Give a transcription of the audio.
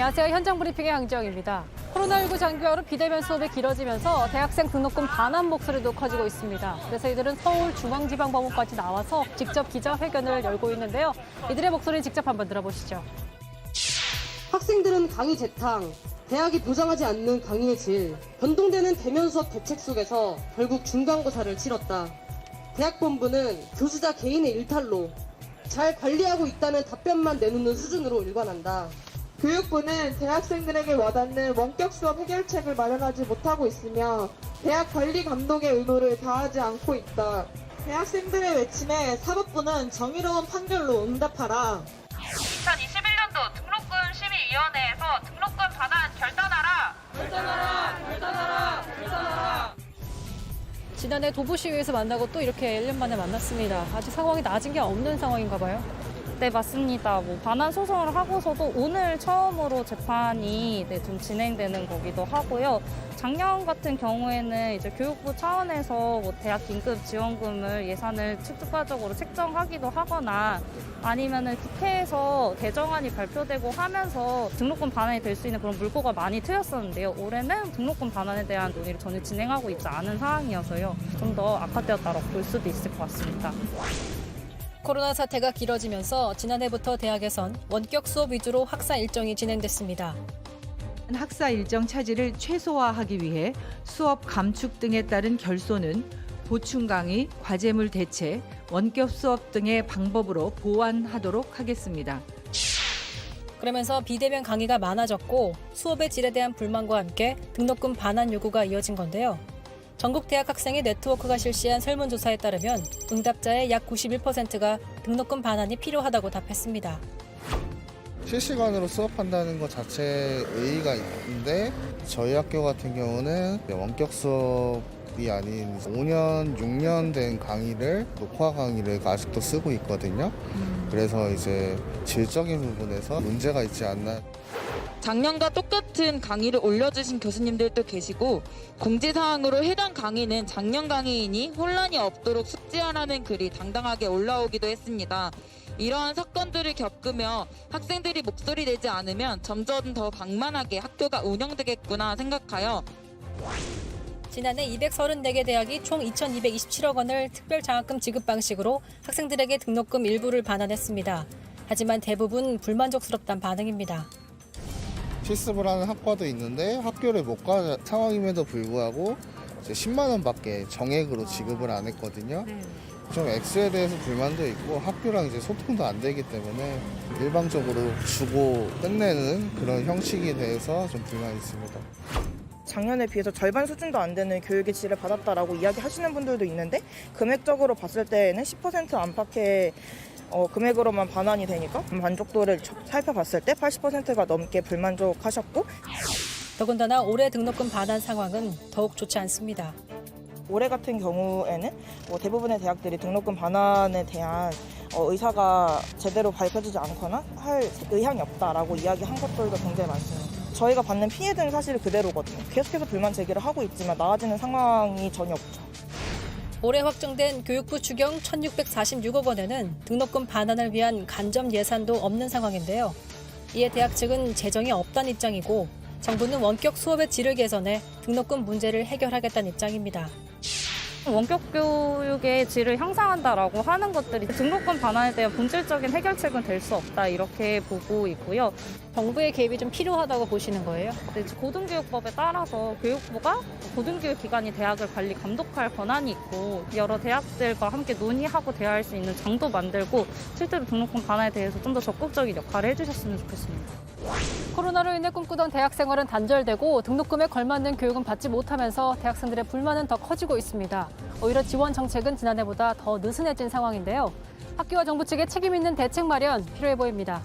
안녕하세요. 현장 브리핑의 황지영입니다. 코로나19 장기화로 비대면 수업이 길어지면서 대학생 등록금 반환 목소리도 커지고 있습니다. 그래서 이들은 서울중앙지방법원까지 나와서 직접 기자회견을 열고 있는데요. 이들의 목소리 직접 한번 들어보시죠. 학생들은 강의 재탕, 대학이 보장하지 않는 강의의 질, 변동되는 대면 수업 대책 속에서 결국 중간고사를 치렀다. 대학본부는 교수자 개인의 일탈로 잘 관리하고 있다는 답변만 내놓는 수준으로 일관한다. 교육부는 대학생들에게 와닿는 원격 수업 해결책을 마련하지 못하고 있으며 대학 관리 감독의 의무를 다하지 않고 있다. 대학생들의 외침에 사법부는 정의로운 판결로 응답하라. 2021년도 등록금 심의위원회에서 등록금 반환 결단하라. 지난해 도보시위에서 만나고 또 이렇게 1년 만에 만났습니다. 아직 상황이 나아진 게 없는 상황인가 봐요. 네, 맞습니다. 반환 소송을 하고서도 오늘 처음으로 재판이 좀 진행되는 거기도 하고요. 작년 같은 경우에는 이제 교육부 차원에서 대학 긴급 지원금을 예산을 추가적으로 책정하기도 하거나 아니면은 국회에서 개정안이 발표되고 하면서 등록금 반환이 될 수 있는 그런 물꼬가 많이 트였었는데요. 올해는 등록금 반환에 대한 논의를 전혀 진행하고 있지 않은 상황이어서요. 좀 더 악화되었다고 볼 수도 있을 것 같습니다. 코로나 사태가 길어지면서 지난해부터 대학에선 원격 수업 위주로 학사 일정이 진행됐습니다. 학사 일정 차질을 최소화하기 위해 수업 감축 등에 따른 결손은 보충 강의, 과제물 대체, 원격 수업 등의 방법으로 보완하도록 하겠습니다. 그러면서 비대면 강의가 많아졌고 수업의 질에 대한 불만과 함께 등록금 반환 요구가 이어진 건데요. 전국 대학 학생의 네트워크가 실시한 설문조사에 따르면 응답자의 약 91%가 등록금 반환이 필요하다고 답했습니다. 실시간으로 수업한다는 것 자체에 의의가 있는데 저희 학교 같은 경우는 원격 수업이 아닌 5년, 6년 된 강의를 녹화 강의를 아직도 쓰고 있거든요. 그래서 이제 질적인 부분에서 문제가 있지 않나. 작년과 똑같은 강의를 올려주신 교수님들도 계시고 공지사항으로 해당 강의는 작년 강의이니 혼란이 없도록 숙지하라는 글이 당당하게 올라오기도 했습니다. 이러한 사건들을 겪으며 학생들이 목소리 내지 않으면 점점 더 방만하게 학교가 운영되겠구나 생각하여 지난해 234개 대학이 총 2,227억 원을 특별장학금 지급 방식으로 학생들에게 등록금 일부를 반환했습니다. 하지만 대부분 불만족스럽다는 반응입니다. 실습을 하는 학과도 있는데 학교를 못 가 상황임에도 불구하고 이제 10만 원밖에 정액으로 지급을 안 했거든요. 좀 액수에 대해서 불만도 있고 학교랑 이제 소통도 안 되기 때문에 일방적으로 주고 끝내는 그런 형식에 대해서 좀 불만이 있습니다. 작년에 비해서 절반 수준도 안 되는 교육의 질을 받았다라고 이야기하시는 분들도 있는데 금액적으로 봤을 때는 10% 안팎의 금액으로만 반환이 되니까 만족도를 살펴봤을 때 80%가 넘게 불만족하셨고 더군다나 올해 등록금 반환 상황은 더욱 좋지 않습니다. 올해 같은 경우에는 대부분의 대학들이 등록금 반환에 대한 의사가 제대로 밝혀지지 않거나 할 의향이 없다라고 이야기한 것들도 굉장히 많습니다. 저희가 받는 피해는 사실 그대로거든요. 계속해서 불만 제기를 하고 있지만 나아지는 상황이 전혀 없죠. 올해 확정된 교육부 추경 1,646억 원에는 등록금 반환을 위한 간접 예산도 없는 상황인데요. 이에 대학 측은 재정이 없다는 입장이고 정부는 원격 수업의 질을 개선해 등록금 문제를 해결하겠다는 입장입니다. 원격 교육의 질을 향상한다라고 하는 것들이 등록금 반환에 대한 본질적인 해결책은 될 수 없다 이렇게 보고 있고요. 정부의 개입이 좀 필요하다고 보시는 거예요? 고등교육법에 따라서 교육부가 고등교육기관이 대학을 관리 감독할 권한이 있고 여러 대학들과 함께 논의하고 대화할 수 있는 장도 만들고 실제로 등록금 반환에 대해서 좀 더 적극적인 역할을 해주셨으면 좋겠습니다. 코로나로 인해 꿈꾸던 대학 생활은 단절되고 등록금에 걸맞는 교육은 받지 못하면서 대학생들의 불만은 더 커지고 있습니다. 오히려 지원 정책은 지난해보다 더 느슨해진 상황인데요. 학교와 정부 측의 책임 있는 대책 마련 필요해 보입니다.